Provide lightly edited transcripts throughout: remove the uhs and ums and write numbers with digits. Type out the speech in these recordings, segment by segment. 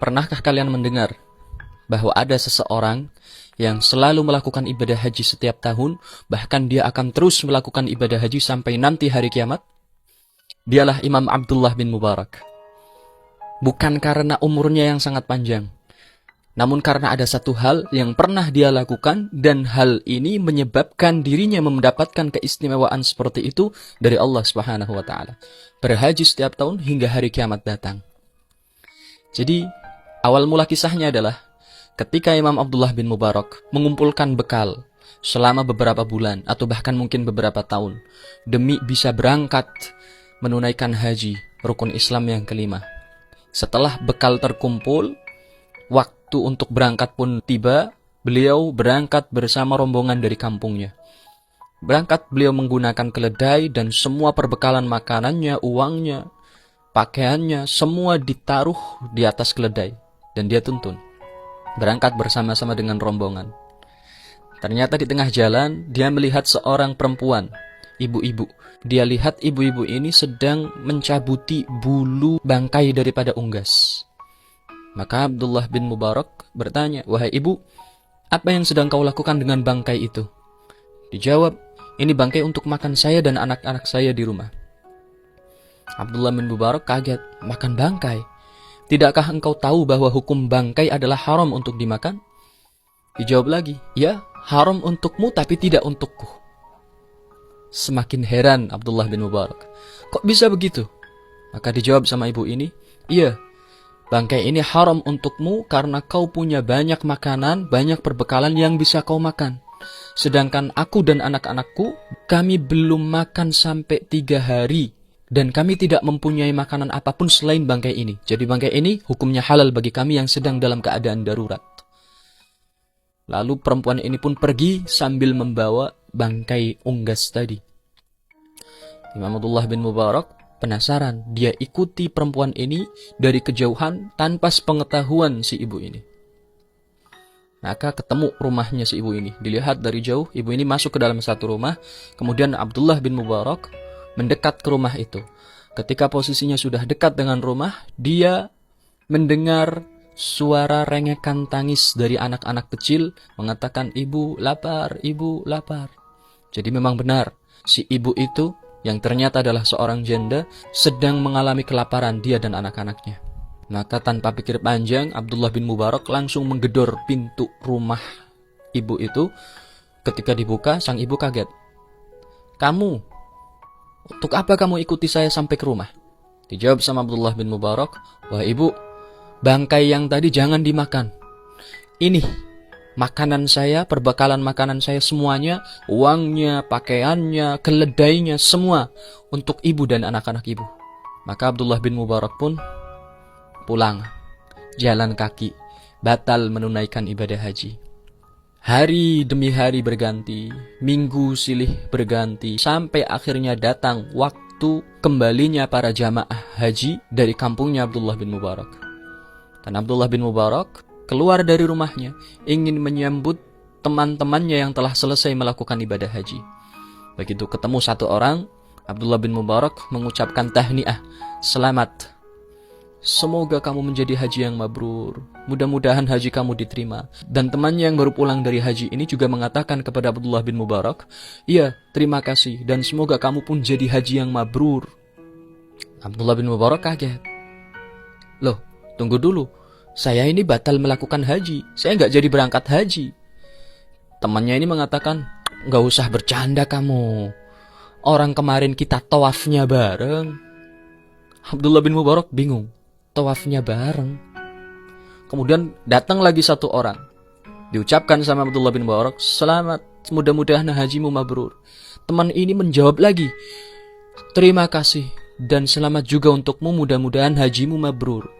Pernahkah kalian mendengar bahwa ada seseorang yang selalu melakukan ibadah haji setiap tahun, bahkan dia akan terus melakukan ibadah haji sampai nanti hari kiamat? Dialah Imam Abdullah bin Mubarak. Bukan karena umurnya yang sangat panjang, namun karena ada satu hal yang pernah dia lakukan, dan hal ini menyebabkan dirinya mendapatkan keistimewaan seperti itu dari Allah Subhanahu wa Ta'ala. Berhaji setiap tahun hingga hari kiamat datang. Jadi, awal mula kisahnya adalah ketika Imam Abdullah bin Mubarak mengumpulkan bekal selama beberapa bulan atau bahkan mungkin beberapa tahun demi bisa berangkat menunaikan haji, rukun Islam yang kelima. Setelah bekal terkumpul, waktu untuk berangkat pun tiba. Beliau berangkat bersama rombongan dari kampungnya. Berangkat beliau menggunakan keledai dan semua perbekalan makanannya, uangnya, pakaiannya, semua ditaruh di atas keledai. Dan dia tuntun. Berangkat bersama-sama dengan rombongan. Ternyata di tengah jalan, dia melihat seorang perempuan, ibu-ibu. Dia lihat ibu-ibu ini sedang mencabuti bulu bangkai daripada unggas. Maka Abdullah bin Mubarak bertanya, "Wahai ibu, apa yang sedang kau lakukan dengan bangkai itu?" Dijawab, "Ini bangkai untuk makan saya dan anak-anak saya di rumah." Abdullah bin Mubarak kaget, "Makan bangkai? Tidakkah engkau tahu bahwa hukum bangkai adalah haram untuk dimakan?" Dijawab lagi, "Ya, haram untukmu tapi tidak untukku." Semakin heran Abdullah bin Mubarak, "Kok bisa begitu?" Maka dijawab sama ibu ini, "Iya, bangkai ini haram untukmu karena kau punya banyak makanan, banyak perbekalan yang bisa kau makan. Sedangkan aku dan anak-anakku, kami belum makan sampai 3 hari. Dan kami tidak mempunyai makanan apapun selain bangkai ini. Jadi bangkai ini hukumnya halal bagi kami yang sedang dalam keadaan darurat." Lalu perempuan ini pun pergi sambil membawa bangkai unggas tadi. Imam Abdullah bin Mubarak penasaran. Dia ikuti perempuan ini dari kejauhan tanpa sepengetahuan si ibu ini. Maka ketemu rumahnya si ibu ini. Dilihat dari jauh, ibu ini masuk ke dalam satu rumah. Kemudian Abdullah bin Mubarak mendekat ke rumah itu. Ketika posisinya sudah dekat dengan rumah, dia mendengar suara rengekan tangis dari anak-anak kecil mengatakan, "Ibu lapar, ibu lapar." Jadi memang benar, si ibu itu yang ternyata adalah seorang janda sedang mengalami kelaparan, dia dan anak-anaknya. Maka tanpa pikir panjang, Abdullah bin Mubarak langsung menggedor pintu rumah ibu itu. Ketika dibuka, sang ibu kaget. "Kamu, untuk apa kamu ikuti saya sampai ke rumah?" Dijawab sama Abdullah bin Mubarak, "Wah ibu, bangkai yang tadi jangan dimakan. Ini makanan saya, perbekalan makanan saya semuanya, uangnya, pakaiannya, keledainya, semua untuk ibu dan anak-anak ibu." Maka Abdullah bin Mubarak pun pulang, jalan kaki, batal menunaikan ibadah haji. Hari demi hari berganti, minggu silih berganti, sampai akhirnya datang waktu kembalinya para jamaah haji dari kampungnya Abdullah bin Mubarak. Dan Abdullah bin Mubarak keluar dari rumahnya, ingin menyambut teman-temannya yang telah selesai melakukan ibadah haji. Begitu ketemu satu orang, Abdullah bin Mubarak mengucapkan tahniah, "Selamat. Semoga kamu menjadi haji yang mabrur. Mudah-mudahan haji kamu diterima." Dan temannya yang baru pulang dari haji ini juga mengatakan kepada Abdullah bin Mubarak, "Iya, terima kasih, dan semoga kamu pun jadi haji yang mabrur." Abdullah bin Mubarak kaget. "Loh, tunggu dulu. Saya ini batal melakukan haji. Saya nggak jadi berangkat haji." Temannya ini mengatakan, "Nggak usah bercanda kamu. Orang kemarin kita tawafnya bareng." Abdullah bin Mubarak bingung. Tawafnya bareng. Kemudian datang lagi satu orang. Diucapkan sama Abdullah bin Mubarak, "Selamat, mudah-mudahan hajimu mabrur." Teman ini menjawab lagi, "Terima kasih, dan selamat juga untukmu, mudah-mudahan hajimu mabrur."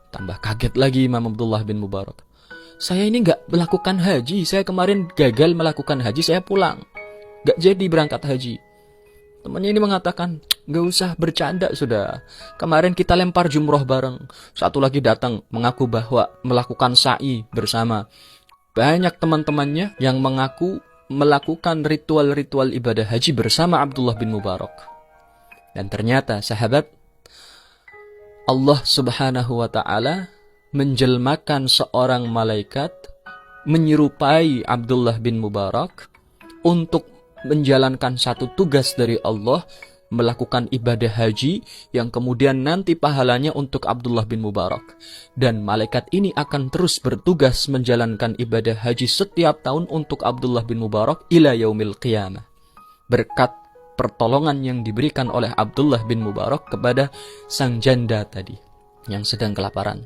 Tambah kaget lagi Imam Abdullah bin Mubarak. "Saya ini gak melakukan haji. Saya kemarin gagal melakukan haji. Saya pulang. Gak jadi berangkat haji." Temannya ini mengatakan, "Gak usah bercanda sudah. Kemarin kita lempar jumroh bareng." Satu lagi datang mengaku bahwa melakukan sa'i bersama. Banyak teman-temannya yang mengaku melakukan ritual-ritual ibadah haji bersama Abdullah bin Mubarak. Dan ternyata sahabat, Allah Subhanahu wa ta'ala menjelmakan seorang malaikat menyerupai Abdullah bin Mubarak untuk menjalankan satu tugas dari Allah, melakukan ibadah haji yang kemudian nanti pahalanya untuk Abdullah bin Mubarak. Dan malaikat ini akan terus bertugas menjalankan ibadah haji setiap tahun untuk Abdullah bin Mubarak ila yaumil qiyamah. Berkat pertolongan yang diberikan oleh Abdullah bin Mubarak kepada sang janda tadi yang sedang kelaparan.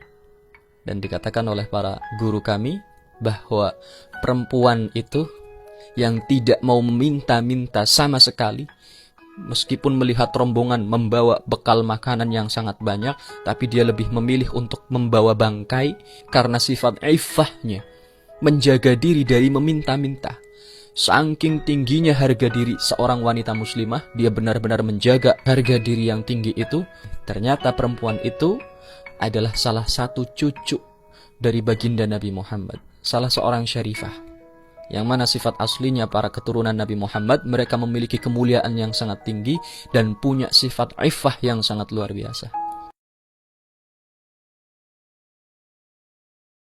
Dan dikatakan oleh para guru kami bahwa perempuan itu yang tidak mau meminta-minta sama sekali, meskipun melihat rombongan membawa bekal makanan yang sangat banyak, tapi dia lebih memilih untuk membawa bangkai karena sifat iffahnya, menjaga diri dari meminta-minta. Saking tingginya harga diri seorang wanita muslimah, dia benar-benar menjaga harga diri yang tinggi itu. Ternyata perempuan itu adalah salah satu cucu dari baginda Nabi Muhammad, salah seorang syarifah, yang mana sifat aslinya para keturunan Nabi Muhammad, mereka memiliki kemuliaan yang sangat tinggi dan punya sifat iffah yang sangat luar biasa.